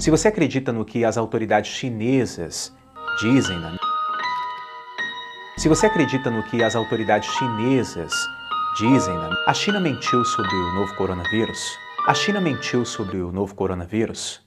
Se você acredita no que as autoridades chinesas dizem Se você acredita no que as autoridades chinesas dizem a China mentiu sobre o novo coronavírus? A China mentiu sobre o novo coronavírus?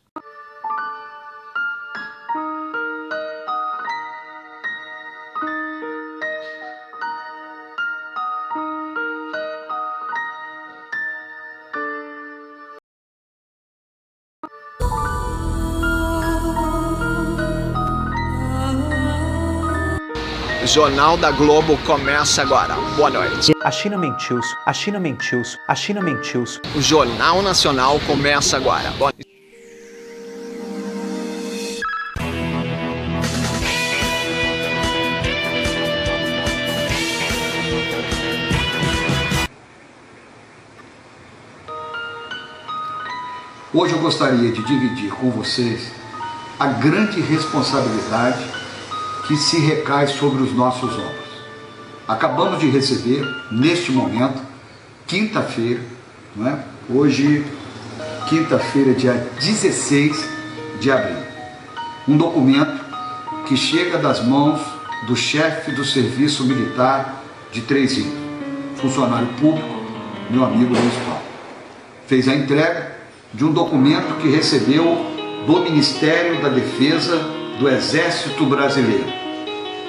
Jornal da Globo começa agora. Boa noite. A China mentiu, a China mentiu, a China mentiu. O Jornal Nacional começa agora. Boa noite. Hoje eu gostaria de dividir com vocês a grande responsabilidade que se recai sobre os nossos ombros. Acabamos de receber, neste momento, quinta-feira, não é? Hoje, quinta-feira, dia 16 de abril, um documento que chega das mãos do chefe do Serviço Militar de Três Rios, funcionário público, meu amigo Luiz Paulo. Fez a entrega de um documento que recebeu do Ministério da Defesa do Exército Brasileiro.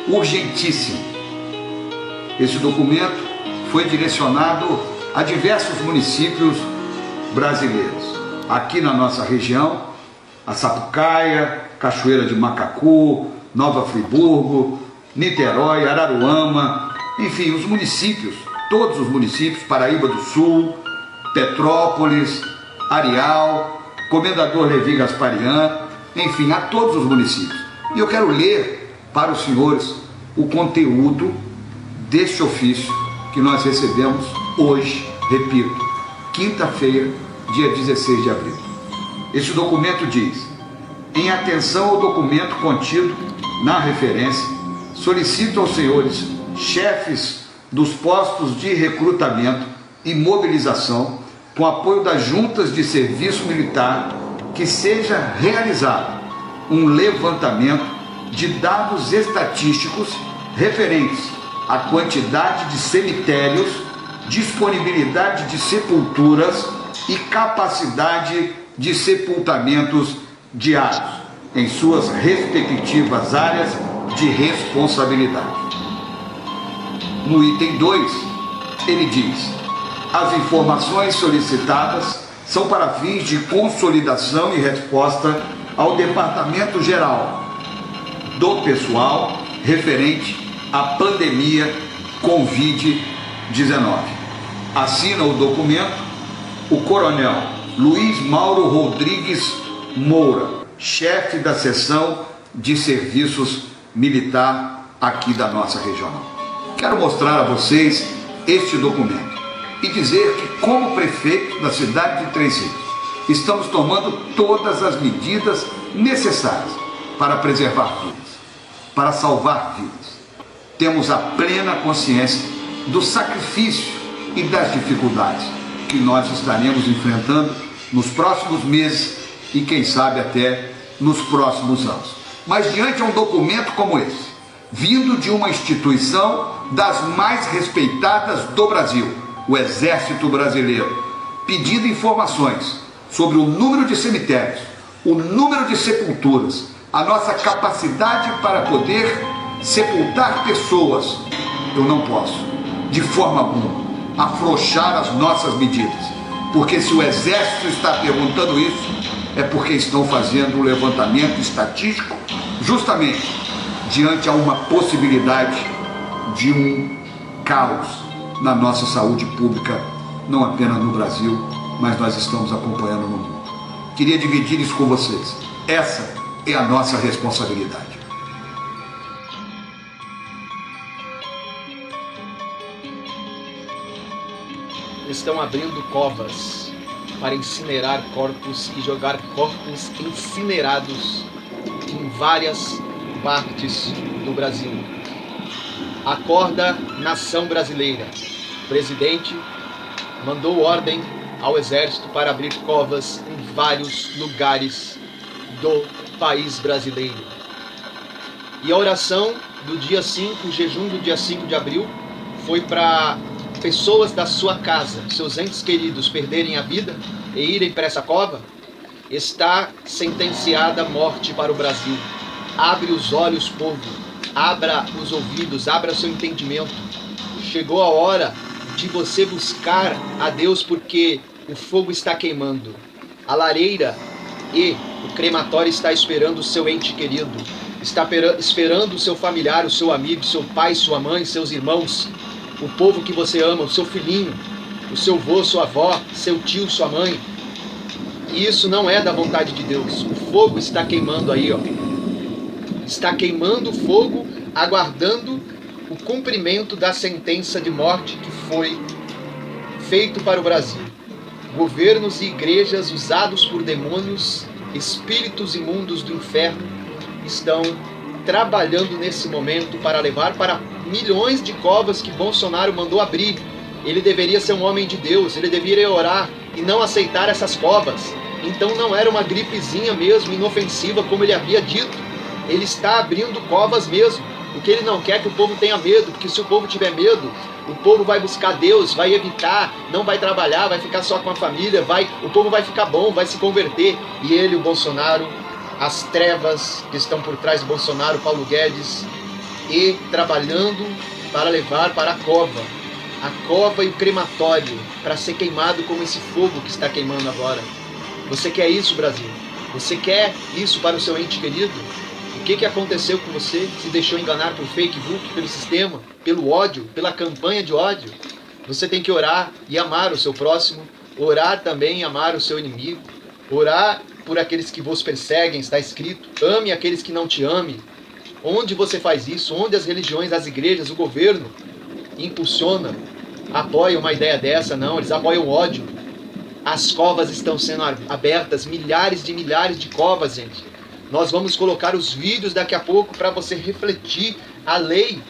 Urgentíssimo. Esse documento foi direcionado a diversos municípios brasileiros. Aqui na nossa região, a Sapucaia, Cachoeira de Macacu, Nova Friburgo, Niterói, Araruama, enfim, os municípios, todos os municípios, Paraíba do Sul, Petrópolis, Areal, Comendador Levi Gasparian, enfim, a todos os municípios. E eu quero ler para os senhores o conteúdo deste ofício que nós recebemos hoje, repito, quinta-feira, dia 16 de abril. Este documento diz: em atenção ao documento contido na referência, solicito aos senhores chefes dos postos de recrutamento e mobilização, com apoio das juntas de serviço militar, que seja realizado um levantamento de dados estatísticos referentes à quantidade de cemitérios, disponibilidade de sepulturas e capacidade de sepultamentos diários em suas respectivas áreas de responsabilidade. No item 2, ele diz: as informações solicitadas são para fins de consolidação e resposta ao Departamento Geral do Pessoal referente à pandemia Covid-19. Assina o documento o Coronel Luiz Mauro Rodrigues Moura, chefe da seção de serviços militar aqui da nossa regional. Quero mostrar a vocês este documento e dizer que, como prefeito da cidade de Três Rios, estamos tomando todas as medidas necessárias para preservar vidas, para salvar vidas. Temos a plena consciência do sacrifício e das dificuldades que nós estaremos enfrentando nos próximos meses e, quem sabe, até nos próximos anos. Mas diante de um documento como esse, vindo de uma instituição das mais respeitadas do Brasil, o Exército Brasileiro, pedindo informações sobre o número de cemitérios, o número de sepulturas, a nossa capacidade para poder sepultar pessoas, eu não posso, de forma alguma, afrouxar as nossas medidas, porque se o Exército está perguntando isso, é porque estão fazendo um levantamento estatístico justamente diante a uma possibilidade de um caos na nossa saúde pública, não apenas no Brasil, mas nós estamos acompanhando no mundo. Queria dividir isso com vocês. Essa é a nossa responsabilidade. Estão abrindo covas para incinerar corpos e jogar corpos incinerados em várias partes do Brasil. Acorda, nação brasileira. O presidente mandou ordem ao Exército para abrir covas em vários lugares do país brasileiro. E a oração do dia 5, o jejum do dia 5 de abril, foi para pessoas da sua casa, seus entes queridos, perderem a vida e irem para essa cova. Está sentenciada a morte para o Brasil. Abre os olhos, povo. Abra os ouvidos, abra seu entendimento. Chegou a hora de você buscar a Deus, porque o fogo está queimando. A lareira e o crematório está esperando o seu ente querido. Está esperando o seu familiar, o seu amigo, seu pai, sua mãe, seus irmãos. O povo que você ama, o seu filhinho, o seu avô, sua avó, seu tio, sua mãe. E isso não é da vontade de Deus. O fogo está queimando aí, ó. Está queimando o fogo, aguardando o cumprimento da sentença de morte que foi feito para o Brasil. Governos e igrejas usados por demônios, espíritos imundos do inferno, estão trabalhando nesse momento para levar para milhões de covas que Bolsonaro mandou abrir. Ele deveria ser um homem de Deus, ele deveria orar e não aceitar essas covas. Então não era uma gripezinha mesmo, inofensiva, como ele havia dito. Ele está abrindo covas mesmo, porque ele não quer que o povo tenha medo, porque se o povo tiver medo, o povo vai buscar Deus, vai evitar, não vai trabalhar, vai ficar só com a família, o povo vai ficar bom, vai se converter. E ele, o Bolsonaro, as trevas que estão por trás do Bolsonaro, Paulo Guedes, e trabalhando para levar para a cova e o crematório, para ser queimado como esse fogo que está queimando agora. Você quer isso, Brasil? Você quer isso para o seu ente querido? O que aconteceu com você? Se deixou enganar por Facebook, pelo sistema, pelo ódio, pela campanha de ódio? Você tem que orar e amar o seu próximo, orar também e amar o seu inimigo, orar por aqueles que vos perseguem, está escrito, ame aqueles que não te amem. Onde você faz isso? Onde as religiões, as igrejas, o governo impulsiona, apoia uma ideia dessa? Não, eles apoiam o ódio. As covas estão sendo abertas, milhares de covas, gente. Nós vamos colocar os vídeos daqui a pouco para você refletir a lei.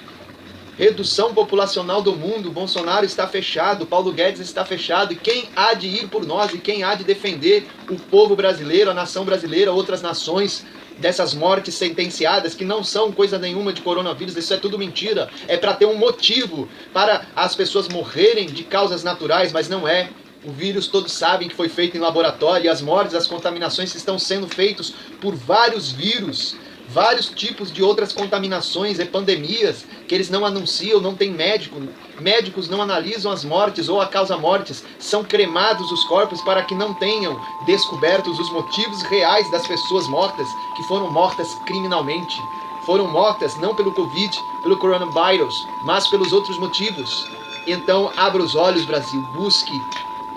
Redução populacional do mundo, Bolsonaro está fechado, Paulo Guedes está fechado. E quem há de ir por nós e quem há de defender o povo brasileiro, a nação brasileira, outras nações dessas mortes sentenciadas que não são coisa nenhuma de coronavírus, isso é tudo mentira. É para ter um motivo para as pessoas morrerem de causas naturais, mas não é. O vírus todos sabem que foi feito em laboratório e as mortes, as contaminações estão sendo feitas por vários vírus, vários tipos de outras contaminações e pandemias que eles não anunciam, não tem médico. Médicos não analisam as mortes ou a causa mortes. São cremados os corpos para que não tenham descobertos os motivos reais das pessoas mortas, que foram mortas criminalmente. Foram mortas não pelo Covid, pelo coronavírus, mas pelos outros motivos. Então, abra os olhos, Brasil, busque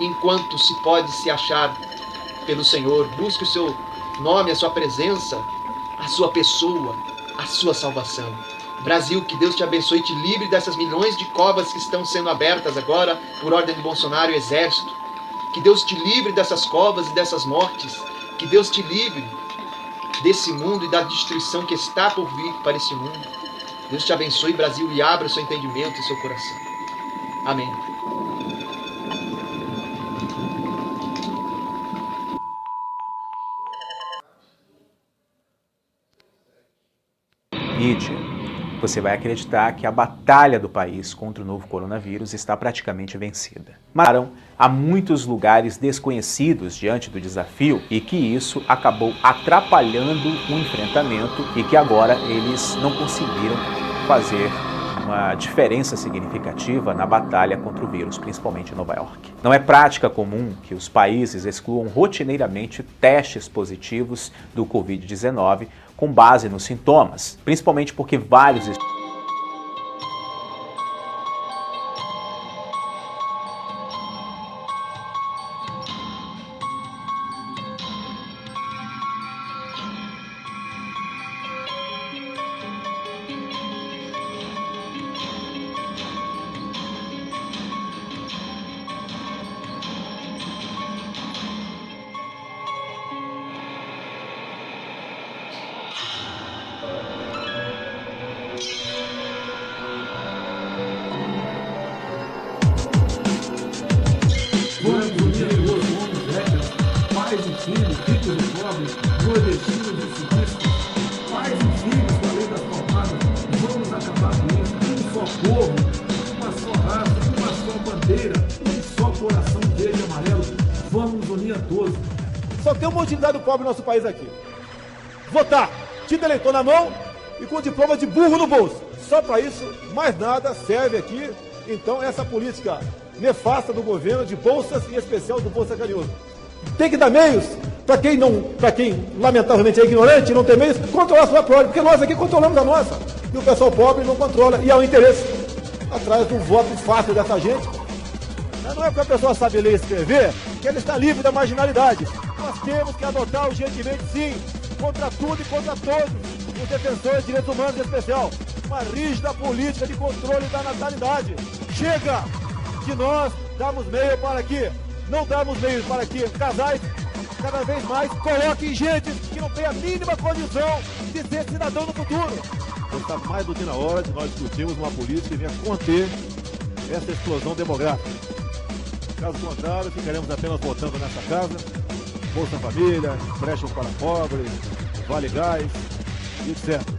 enquanto se pode se achar pelo Senhor, busque o seu nome, a sua presença, a sua pessoa, a sua salvação. Brasil, que Deus te abençoe e te livre dessas milhões de covas que estão sendo abertas agora por ordem de Bolsonaro e Exército. Que Deus te livre dessas covas e dessas mortes. Que Deus te livre desse mundo e da destruição que está por vir para esse mundo. Deus te abençoe, Brasil, e abra o seu entendimento e seu coração. Amém. Mídia, você vai acreditar que a batalha do país contra o novo coronavírus está praticamente vencida. Mas há muitos lugares desconhecidos diante do desafio e que isso acabou atrapalhando o enfrentamento e que agora eles não conseguiram fazer uma diferença significativa na batalha contra o vírus, principalmente em Nova York. Não é prática comum que os países excluam rotineiramente testes positivos do Covid-19 com base nos sintomas, principalmente porque vários Filhos, ricos e pobres, nordestinos tem uma utilidade do pobre no nosso país aqui. Votar, título eleitor na mão e com diploma de burro no bolso. Só para isso, mais nada serve aqui, então, essa política nefasta do governo de bolsas, em especial do Bolsa Carinhoso. Tem que dar meios para quem lamentavelmente é ignorante, não tem meios, controlar a sua própria, porque nós aqui controlamos a nossa. E o pessoal pobre não controla, e há um interesse atrás do voto fácil dessa gente. Não é porque a pessoa sabe ler e escrever que ela está livre da marginalidade. Nós temos que adotar urgentemente, sim, contra tudo e contra todos os defensores de direitos humanos, em especial, uma rígida política de controle da natalidade. Chega de nós darmos meio para que, não darmos meios para que casais cada vez mais coloquem gente que não tem a mínima condição de ser cidadão no futuro. Então está mais do que na hora de nós discutirmos uma política que venha conter essa explosão demográfica. Caso contrário, ficaremos apenas votando nessa casa, Bolsa Família, empréstimo para pobres, Vale Gás, etc.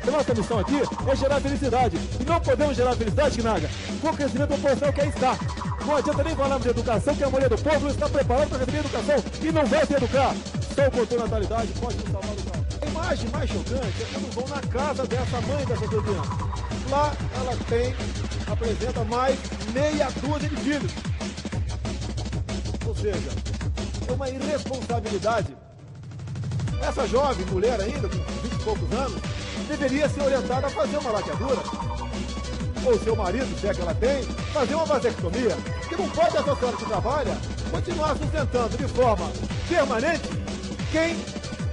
A nossa missão aqui é gerar felicidade. E não podemos gerar felicidade, Kinaga, com o crescimento proporcional que aí está. Não adianta nem falarmos de educação, que a maioria do povo não está preparada para receber educação e não vai se educar. Só o controle da natalidade pode nos salvar do caos. A imagem mais chocante é quando vão na casa dessa mãe dessa criança. Lá ela apresenta mais meia dúzia de filhos. Ou seja, é uma irresponsabilidade. Essa jovem mulher ainda, com 20 e poucos anos, deveria ser orientada a fazer uma laqueadura. Ou seu marido, se é que ela tem, fazer uma vasectomia. Que não pode essa senhora que trabalha continuar sustentando de forma permanente quem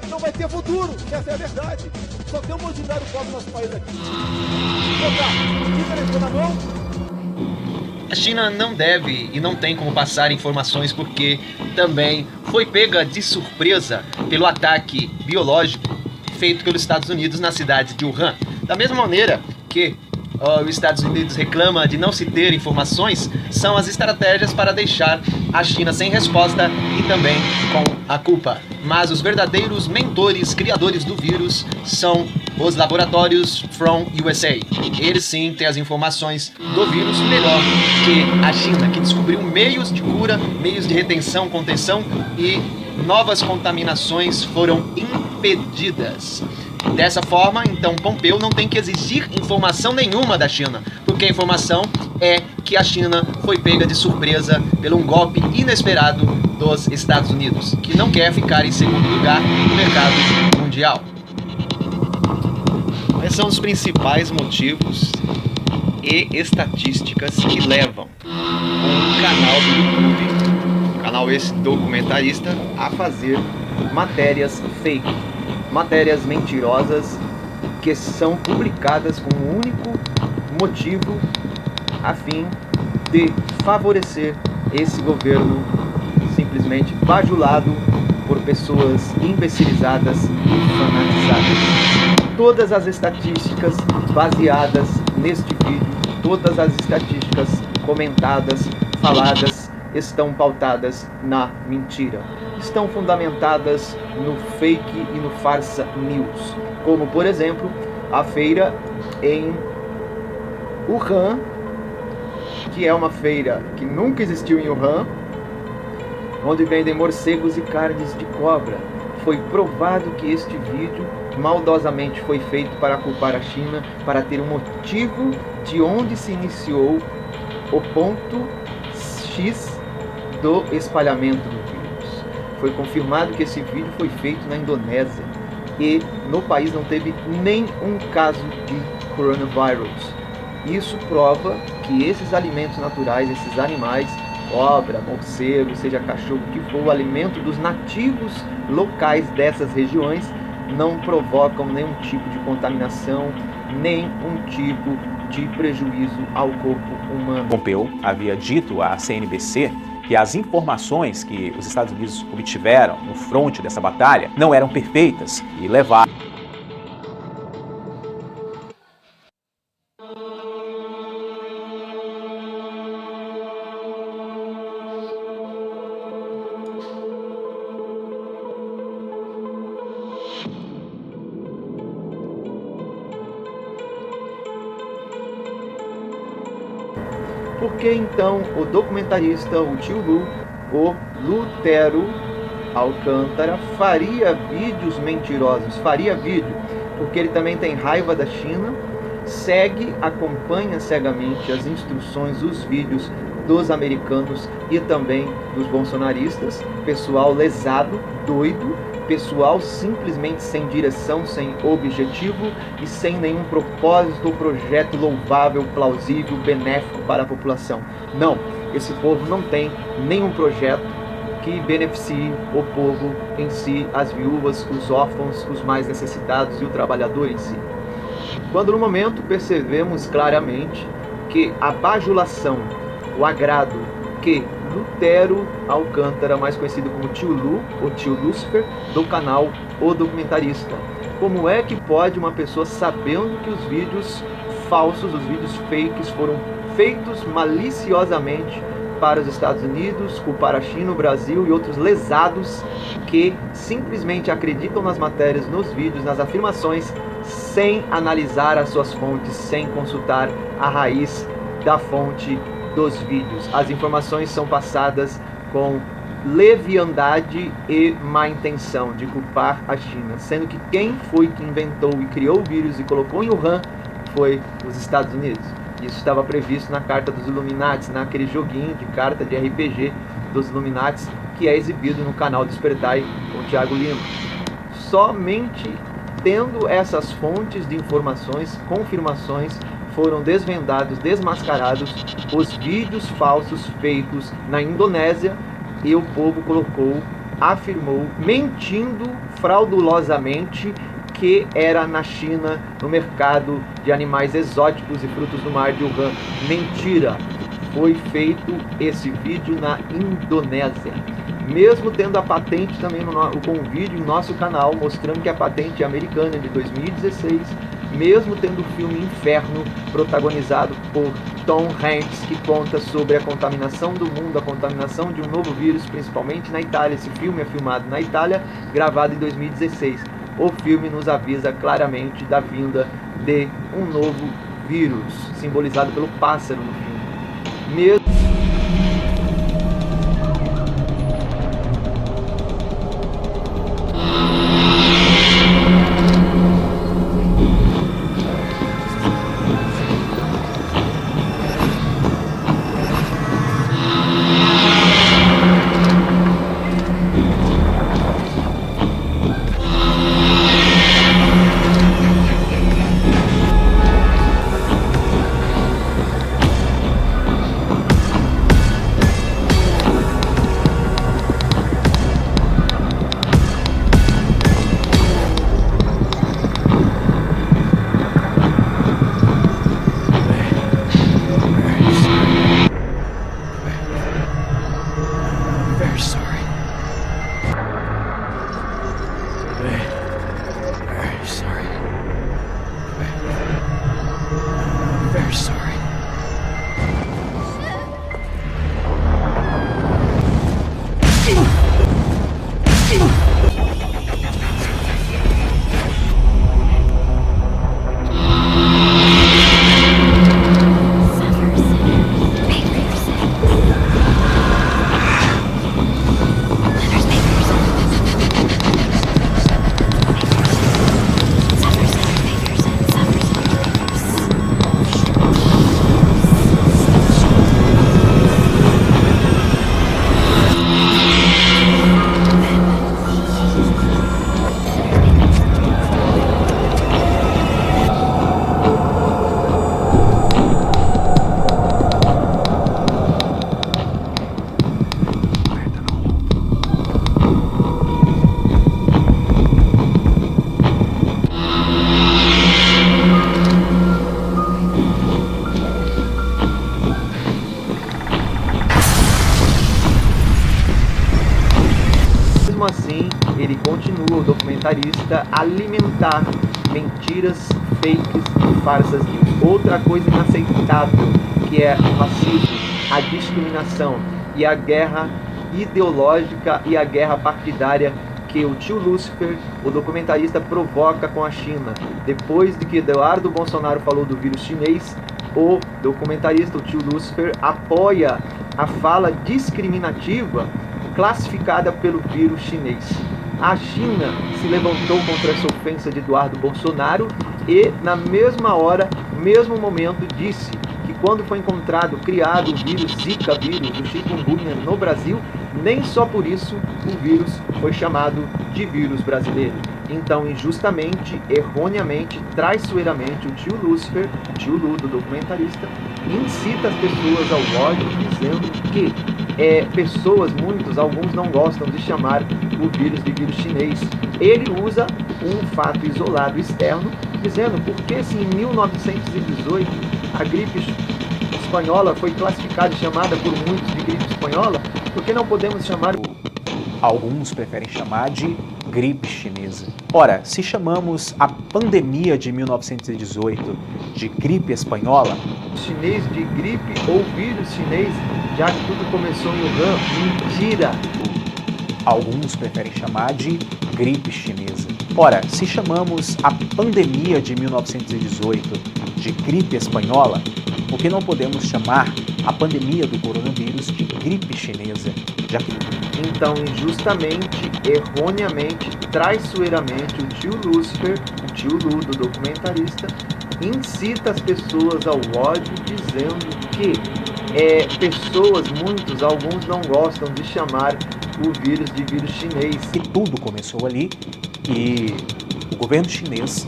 não vai ter futuro. Essa é a verdade. Só tem uma utilidade pobre no nosso país aqui. Fica na mão. A China não deve e não tem como passar informações porque também foi pega de surpresa pelo ataque biológico feito pelos Estados Unidos na cidade de Wuhan. Da mesma maneira que os Estados Unidos reclama de não se ter informações, são as estratégias para deixar a China sem resposta e também com a culpa. Mas os verdadeiros mentores, criadores do vírus, são os laboratórios from USA. Eles sim têm as informações do vírus melhor que a China, que descobriu meios de cura, meios de retenção, contenção e novas contaminações foram impedidas. Dessa forma, então, Pompeu não tem que exigir informação nenhuma da China, porque a informação é que a China foi pega de surpresa por um golpe inesperado dos Estados Unidos, que não quer ficar em segundo lugar no mercado mundial. Quais são os principais motivos e estatísticas que levam um canal do YouTube, canal esse documentarista, a fazer matérias fake, matérias mentirosas que são publicadas com um único motivo a fim de favorecer esse governo simplesmente bajulado por pessoas imbecilizadas e fanatizadas. Todas as estatísticas baseadas neste vídeo, todas as estatísticas comentadas, faladas, estão pautadas na mentira. Estão fundamentadas no fake e no farsa news. Como, por exemplo, a feira em Wuhan, que é uma feira que nunca existiu em Wuhan, onde vendem morcegos e carnes de cobra. Foi provado que este vídeo maldosamente foi feito para culpar a China, para ter um motivo de onde se iniciou o ponto X do espalhamento do vírus. Foi confirmado que esse vídeo foi feito na Indonésia e no país não teve nenhum caso de coronavírus. Isso prova que esses alimentos naturais, esses animais, cobra, morcego, seja cachorro, que for o alimento dos nativos locais dessas regiões, não provocam nenhum tipo de contaminação, nenhum tipo de prejuízo ao corpo humano. Pompeu havia dito à CNBC que as informações que os Estados Unidos obtiveram no fronte dessa batalha não eram perfeitas e levaram Por que então o documentarista, o tio Lu, o Lutero, Alcântara faria vídeos mentirosos, faria vídeo, porque ele também tem raiva da China, acompanha cegamente as instruções, os vídeos dos americanos e também dos bolsonaristas, pessoal lesado, doido, pessoal simplesmente sem direção, sem objetivo e sem nenhum propósito ou projeto louvável, plausível, benéfico para a população. Não, esse povo não tem nenhum projeto que beneficie o povo em si, as viúvas, os órfãos, os mais necessitados e o trabalhador em si. Quando no momento percebemos claramente que a bajulação, o agrado que Lutero Alcântara, mais conhecido como Tio Lu ou Tio Lúcifer, do canal O Documentarista. Como é que pode uma pessoa, sabendo que os vídeos falsos, os vídeos fakes foram feitos maliciosamente para os Estados Unidos, culpar a China, o Brasil e outros lesados que simplesmente acreditam nas matérias, nos vídeos, nas afirmações, sem analisar as suas fontes, sem consultar a raiz da fonte dos vídeos. As informações são passadas com leviandade e má intenção de culpar a China, sendo que quem foi que inventou e criou o vírus e colocou em Wuhan foi os Estados Unidos. Isso estava previsto na Carta dos Illuminati, naquele joguinho de carta de RPG dos Illuminati, que é exibido no canal Despertai com o Thiago Lima. Somente tendo essas fontes de informações, confirmações, foram desvendados, desmascarados os vídeos falsos feitos na Indonésia e o povo afirmou, mentindo fraudulosamente, que era na China, no mercado de animais exóticos e frutos do mar de Wuhan. Mentira! Foi feito esse vídeo na Indonésia. Mesmo tendo a patente também com um vídeo em nosso canal, mostrando que a patente é americana de 2016, mesmo tendo o filme Inferno, protagonizado por Tom Hanks, que conta sobre a contaminação do mundo, a contaminação de um novo vírus, principalmente na Itália. Esse filme é filmado na Itália, gravado em 2016. O filme nos avisa claramente da vinda de um novo vírus, simbolizado pelo pássaro no filme. Mesmo assim, ele continua, o documentarista, a alimentar mentiras, fakes e farsas. Outra coisa inaceitável, que é o racismo, a discriminação e a guerra ideológica e a guerra partidária que o Tio Lúcifer, o documentarista, provoca com a China. Depois de que Eduardo Bolsonaro falou do vírus chinês, o documentarista, o Tio Lúcifer, apoia a fala discriminativa classificada pelo vírus chinês. A China se levantou contra essa ofensa de Eduardo Bolsonaro e, na mesma hora, mesmo momento, disse que quando foi criado o vírus Zika vírus, o chikungunya no Brasil, nem só por isso o vírus foi chamado de vírus brasileiro. Então, injustamente, erroneamente, traiçoeiramente, o tio Lúcifer, o tio Lu do documentarista, incita as pessoas ao ódio, dizendo que muitos, alguns não gostam de chamar o vírus de vírus chinês. Ele usa um fato isolado externo, dizendo porque se em 1918 a gripe espanhola foi classificada e chamada por muitos de gripe espanhola, por que não podemos chamar... Alguns preferem chamar de gripe chinesa. Ora, se chamamos a pandemia de 1918 de gripe espanhola, chinês de gripe ou vírus chinês, já que tudo começou em Wuhan, mentira! Alguns preferem chamar de gripe chinesa. Ora, se chamamos a pandemia de 1918 de gripe espanhola, por que não podemos chamar a pandemia do coronavírus de gripe chinesa, já que... Então, injustamente, erroneamente, traiçoeiramente, o tio Lúcifer, o tio Lu do documentarista, incita as pessoas ao ódio, dizendo que muitos, alguns não gostam de chamar o vírus de vírus chinês. E tudo começou ali e o governo chinês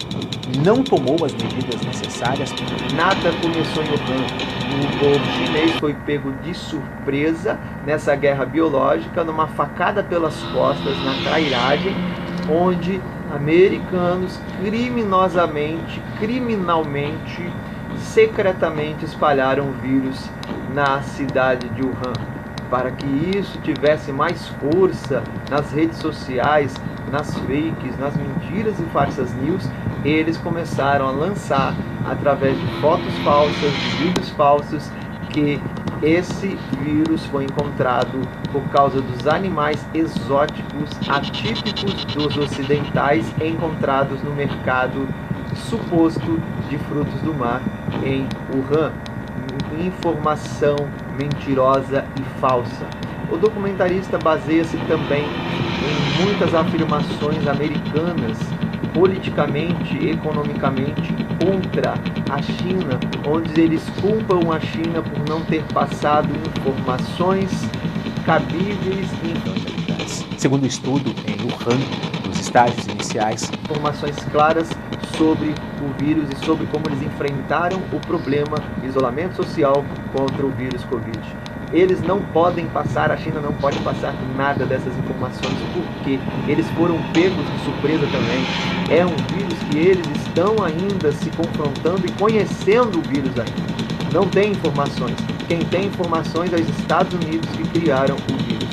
não tomou as medidas necessárias. Nada começou em Wuhan. O povo chinês foi pego de surpresa nessa guerra biológica, numa facada pelas costas, na trairagem, onde americanos criminalmente, secretamente espalharam o vírus na cidade de Wuhan. Para que isso tivesse mais força nas redes sociais, nas fakes, nas mentiras e farsas news, eles começaram a lançar, através de fotos falsas, de vídeos falsos, que esse vírus foi encontrado por causa dos animais exóticos, atípicos dos ocidentais, encontrados no mercado suposto de frutos do mar em Wuhan. Informação mentirosa e falsa. O documentarista baseia-se também em muitas afirmações americanas, politicamente, economicamente, contra a China, onde eles culpam a China por não ter passado informações cabíveis e... Segundo o estudo em Wuhan, nos estágios iniciais, informações claras sobre o vírus e sobre como eles enfrentaram o problema de isolamento social contra o vírus Covid. Eles não podem passar, a China não pode passar nada dessas informações, porque eles foram pegos de surpresa também. É um vírus que eles estão ainda se confrontando e conhecendo o vírus ainda. Não tem informações. Quem tem informações é os Estados Unidos, que criaram o vírus.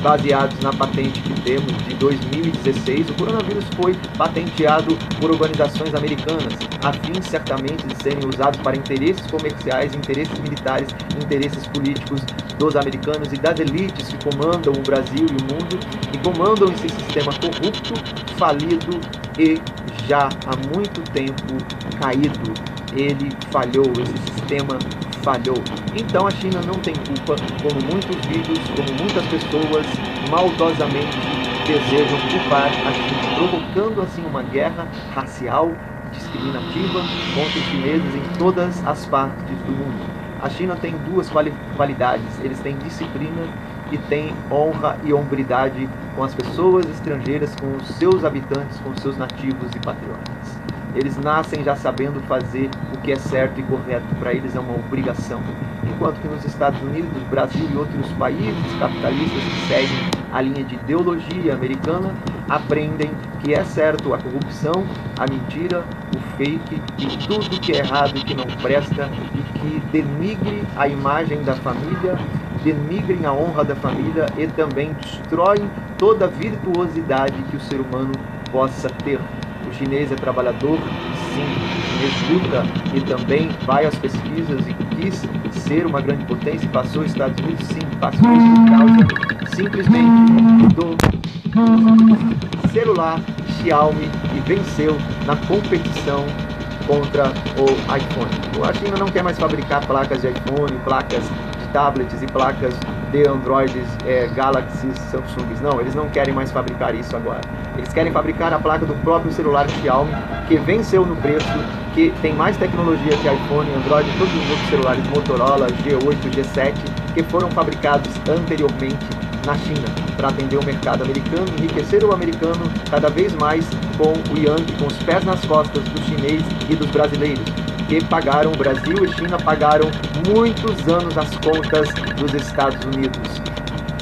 Baseados na patente que temos de 2016, o coronavírus foi patenteado por organizações americanas, a fim certamente de serem usados para interesses comerciais, interesses militares, interesses políticos dos americanos e das elites que comandam o Brasil e o mundo, e comandam esse sistema corrupto, falido e já há muito tempo caído. Ele falhou, esse sistema falhou. Então a China não tem culpa, como muitos vídeos, como muitas pessoas maldosamente desejam culpar a China, provocando assim uma guerra racial, discriminativa contra os chineses em todas as partes do mundo. A China tem duas qualidades, eles têm disciplina e têm honra e hombridade com as pessoas estrangeiras, com os seus habitantes, com os seus nativos e patriotas. Eles nascem já sabendo fazer o que é certo e correto, para eles é uma obrigação. Enquanto que nos Estados Unidos, Brasil e outros países capitalistas que seguem a linha de ideologia americana, aprendem que é certo a corrupção, a mentira, o fake e tudo que é errado e que não presta e que denigre a imagem da família, denigrem a honra da família e também destroem toda a virtuosidade que o ser humano possa ter. O chinês é trabalhador, sim, o chinês luta e também vai às pesquisas e quis ser uma grande potência e passou os Estados Unidos, sim, passou por causa simplesmente do celular Xiaomi e venceu na competição contra o iPhone. A China não quer mais fabricar placas de iPhone, placas de tablets e placas de Androids, Galaxy, Samsungs. Não, eles não querem mais fabricar isso agora. Eles querem fabricar a placa do próprio celular Xiaomi, que venceu no preço, que tem mais tecnologia que iPhone, Android, todos os outros celulares Motorola, G8, G7, que foram fabricados anteriormente na China, para atender o mercado americano, enriquecer o americano cada vez mais com o Yankee, com os pés nas costas do chinês e dos brasileiros, que pagaram, o Brasil e China pagaram muitos anos as contas dos Estados Unidos.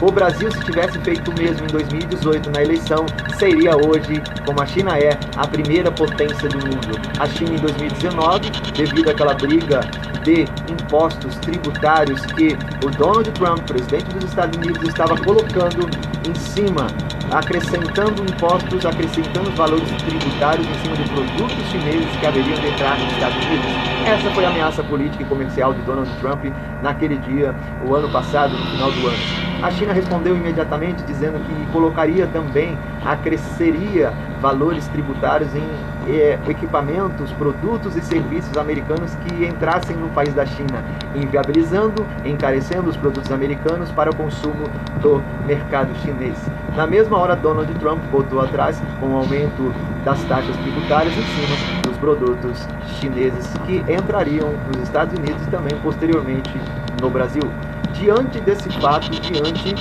O Brasil, se tivesse feito o mesmo em 2018 na eleição, seria hoje, como a China é, a primeira potência do mundo. A China em 2019, devido àquela briga de impostos tributários que o Donald Trump, presidente dos Estados Unidos, estava colocando em cima, acrescentando impostos, acrescentando valores tributários em cima de produtos chineses que haveriam de entrar nos Estados Unidos. Essa foi a ameaça política e comercial de Donald Trump naquele dia, o ano passado, no final do ano. A China respondeu imediatamente dizendo que colocaria também, acresceria valores tributários em equipamentos, produtos e serviços americanos que entrassem no país da China, inviabilizando, encarecendo os produtos americanos para o consumo do mercado chinês. Na mesma hora, Donald Trump voltou atrás com o aumento das taxas tributárias em cima dos produtos chineses que entrariam nos Estados Unidos e também posteriormente no Brasil. Diante desse fato, diante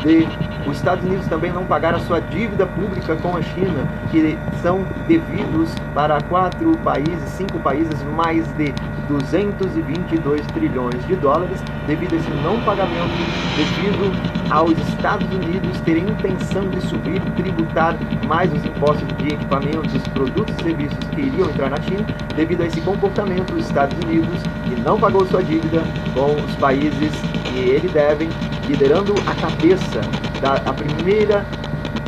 de os Estados Unidos também não pagar a sua dívida pública com a China, que são devidos para 5 países, mais de 222 trilhões de dólares, devido a esse não pagamento, devido aos Estados Unidos terem intenção de subir, tributar mais os impostos de equipamentos, produtos e serviços que iriam entrar na China, devido a esse comportamento dos Estados Unidos, que não pagou sua dívida com os países que ele devem, liderando a cabeça a primeira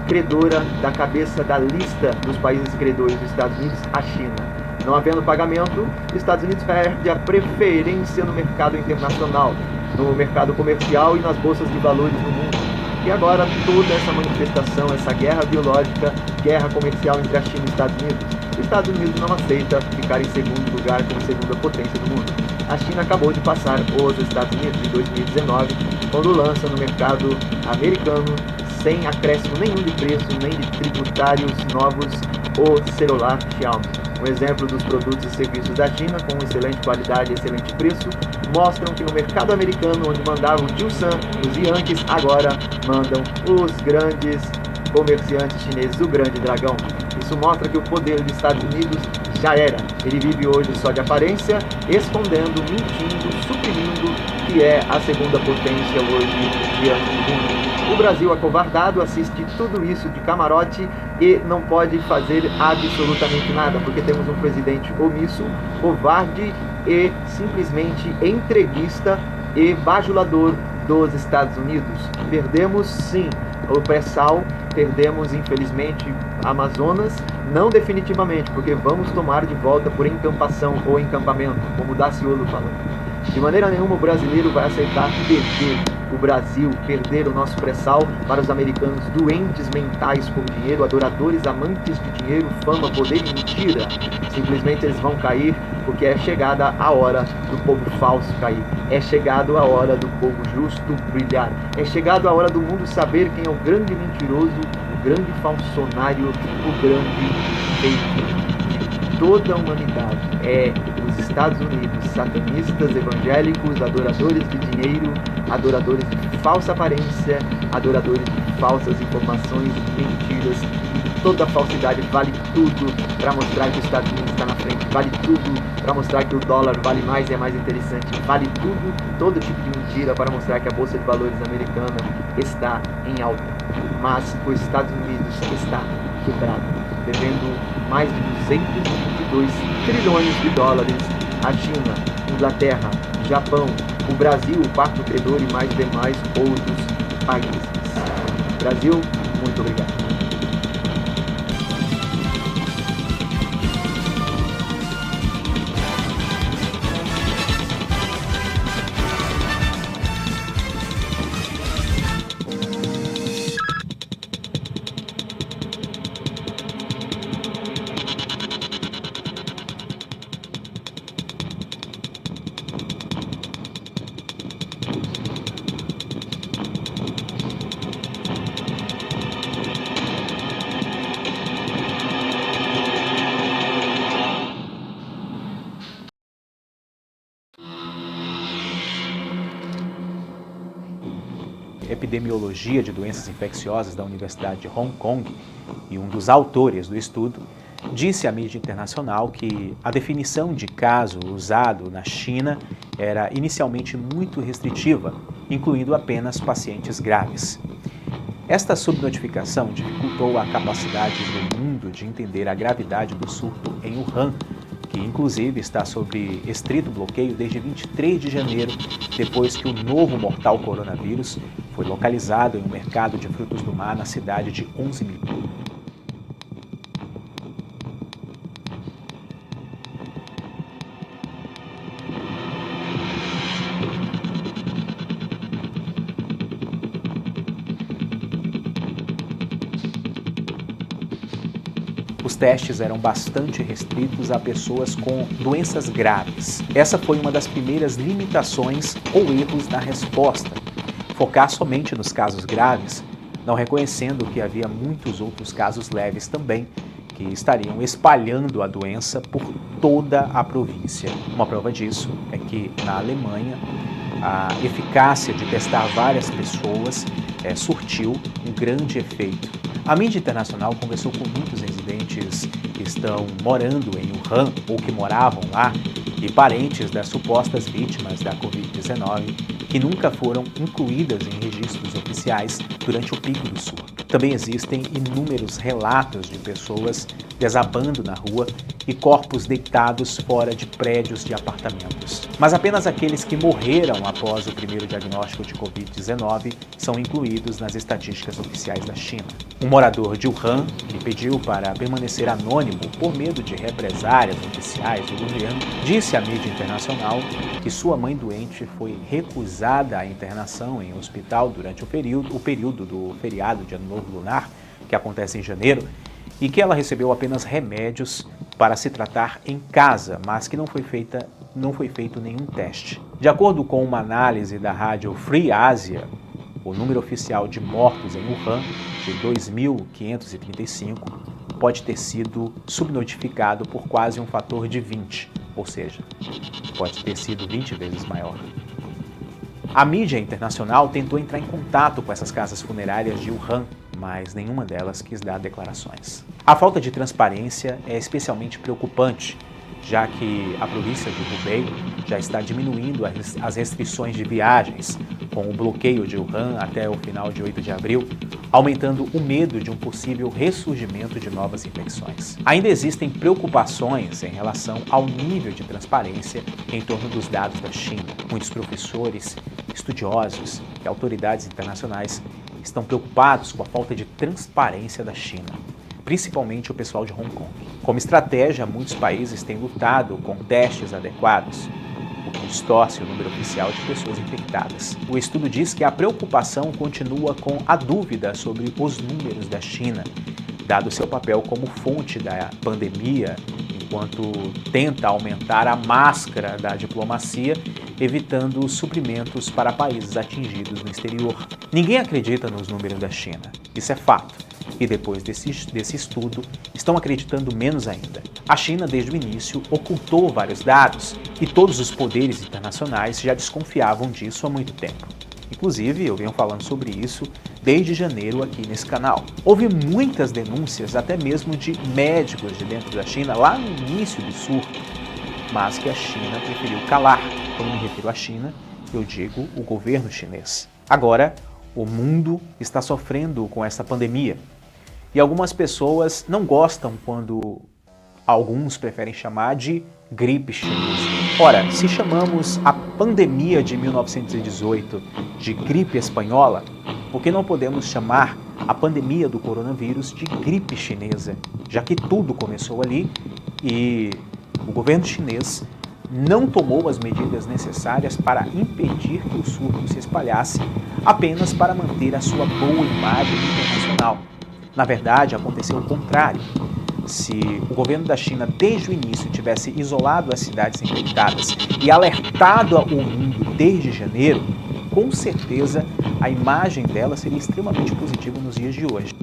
credora da cabeça da lista dos países credores dos Estados Unidos, a China. Não havendo pagamento, os Estados Unidos perde a preferência no mercado internacional, no mercado comercial e nas bolsas de valores no mundo. E agora toda essa manifestação, essa guerra biológica, guerra comercial entre a China e os Estados Unidos. Os Estados Unidos não aceita ficar em segundo lugar como segunda potência do mundo. A China acabou de passar os Estados Unidos em 2019, quando lança no mercado americano, sem acréscimo nenhum de preço, nem de tributários novos, o celular Xiaomi. Um exemplo dos produtos e serviços da China, com excelente qualidade e excelente preço, mostram que no mercado americano, onde mandavam o Tio Sam, os Yankees, agora mandam os grandes comerciantes chineses, o grande dragão. Isso mostra que o poder dos Estados Unidos já era. Ele vive hoje só de aparência, escondendo, mentindo, suprimindo que é a segunda potência hoje diante do mundo. O Brasil, acovardado, assiste tudo isso de camarote e não pode fazer absolutamente nada, porque temos um presidente omisso, covarde e simplesmente entreguista e bajulador dos Estados Unidos. Perdemos, sim, o pré-sal, perdemos, infelizmente, Amazonas, não definitivamente, porque vamos tomar de volta por encampação ou encampamento, como o Daciolo falou. De maneira nenhuma o brasileiro vai aceitar perder o Brasil, perder o nosso pré-sal para os americanos doentes mentais por dinheiro, adoradores, amantes de dinheiro, fama, poder e mentira. Simplesmente eles vão cair porque é chegada a hora do povo falso cair. É chegado a hora do povo justo brilhar. É chegado a hora do mundo saber quem é o grande mentiroso, o grande falsonário, o grande fake de toda a humanidade. É os Estados Unidos, satanistas, evangélicos, adoradores de dinheiro, adoradores de falsa aparência, adoradores de falsas informações, mentiras. E toda falsidade vale tudo para mostrar que os Estados Unidos está na frente, vale tudo para mostrar que o dólar vale mais e é mais interessante, vale tudo, todo tipo de mentira para mostrar que a Bolsa de Valores americana está em alta. Mas os Estados Unidos está quebrado, devendo mais de 222 trilhões de dólares à China, Inglaterra, Japão, o Brasil, o quarto credor e mais demais outros países. Brasil, muito obrigado. Epidemiologia de Doenças Infecciosas da Universidade de Hong Kong e um dos autores do estudo, disse à mídia internacional que a definição de caso usado na China era inicialmente muito restritiva, incluindo apenas pacientes graves. Esta subnotificação dificultou a capacidade do mundo de entender a gravidade do surto em Wuhan, que inclusive está sob estrito bloqueio desde 23 de janeiro, depois que o novo mortal coronavírus foi localizado em um mercado de frutos do mar na cidade de 11 mil. Os testes eram bastante restritos a pessoas com doenças graves. Essa foi uma das primeiras limitações ou erros na resposta. Focar somente nos casos graves, não reconhecendo que havia muitos outros casos leves também, que estariam espalhando a doença por toda a província. Uma prova disso é que, na Alemanha, a eficácia de testar várias pessoas surtiu um grande efeito. A mídia internacional conversou com muitos residentes que estão morando em Wuhan ou que moravam lá e parentes das supostas vítimas da Covid-19 que nunca foram incluídas em registros oficiais durante o pico do surto. Também existem inúmeros relatos de pessoas desabando na rua e corpos deitados fora de prédios de apartamentos. Mas apenas aqueles que morreram após o primeiro diagnóstico de Covid-19 são incluídos nas estatísticas oficiais da China. Um morador de Wuhan, que pediu para permanecer anônimo por medo de represálias oficiais do governo, disse à mídia internacional que sua mãe doente foi recusada a internação em um hospital durante o período do feriado de Ano Novo Lunar, que acontece em janeiro, e que ela recebeu apenas remédios para se tratar em casa, mas que não foi feito nenhum teste. De acordo com uma análise da rádio Free Asia, o número oficial de mortos em Wuhan, de 2.535, pode ter sido subnotificado por quase um fator de 20, ou seja, pode ter sido 20 vezes maior. A mídia internacional tentou entrar em contato com essas casas funerárias de Wuhan, mas nenhuma delas quis dar declarações. A falta de transparência é especialmente preocupante, já que a província de Hubei já está diminuindo as restrições de viagens, com o bloqueio de Wuhan até o final de 8 de abril, aumentando o medo de um possível ressurgimento de novas infecções. Ainda existem preocupações em relação ao nível de transparência em torno dos dados da China. Muitos professores, estudiosos e autoridades internacionais estão preocupados com a falta de transparência da China, principalmente o pessoal de Hong Kong. Como estratégia, muitos países têm lutado com testes adequados, o que distorce o número oficial de pessoas infectadas. O estudo diz que a preocupação continua com a dúvida sobre os números da China, dado seu papel como fonte da pandemia, enquanto tenta aumentar a máscara da diplomacia, evitando suprimentos para países atingidos no exterior. Ninguém acredita nos números da China, isso é fato. E depois desse estudo, estão acreditando menos ainda. A China, desde o início, ocultou vários dados e todos os poderes internacionais já desconfiavam disso há muito tempo. Inclusive, eu venho falando sobre isso desde janeiro aqui nesse canal. Houve muitas denúncias, até mesmo de médicos de dentro da China, lá no início do surto, mas que a China preferiu calar. Quando me refiro à China, eu digo o governo chinês. Agora, o mundo está sofrendo com essa pandemia. E algumas pessoas não gostam quando alguns preferem chamar de gripe chinesa. Ora, se chamamos a pandemia de 1918 de gripe espanhola, por que não podemos chamar a pandemia do coronavírus de gripe chinesa? Já que tudo começou ali e o governo chinês não tomou as medidas necessárias para impedir que o surto se espalhasse, apenas para manter a sua boa imagem internacional. Na verdade, aconteceu o contrário. Se o governo da China, desde o início, tivesse isolado as cidades infectadas e alertado o mundo desde janeiro, com certeza a imagem dela seria extremamente positiva nos dias de hoje.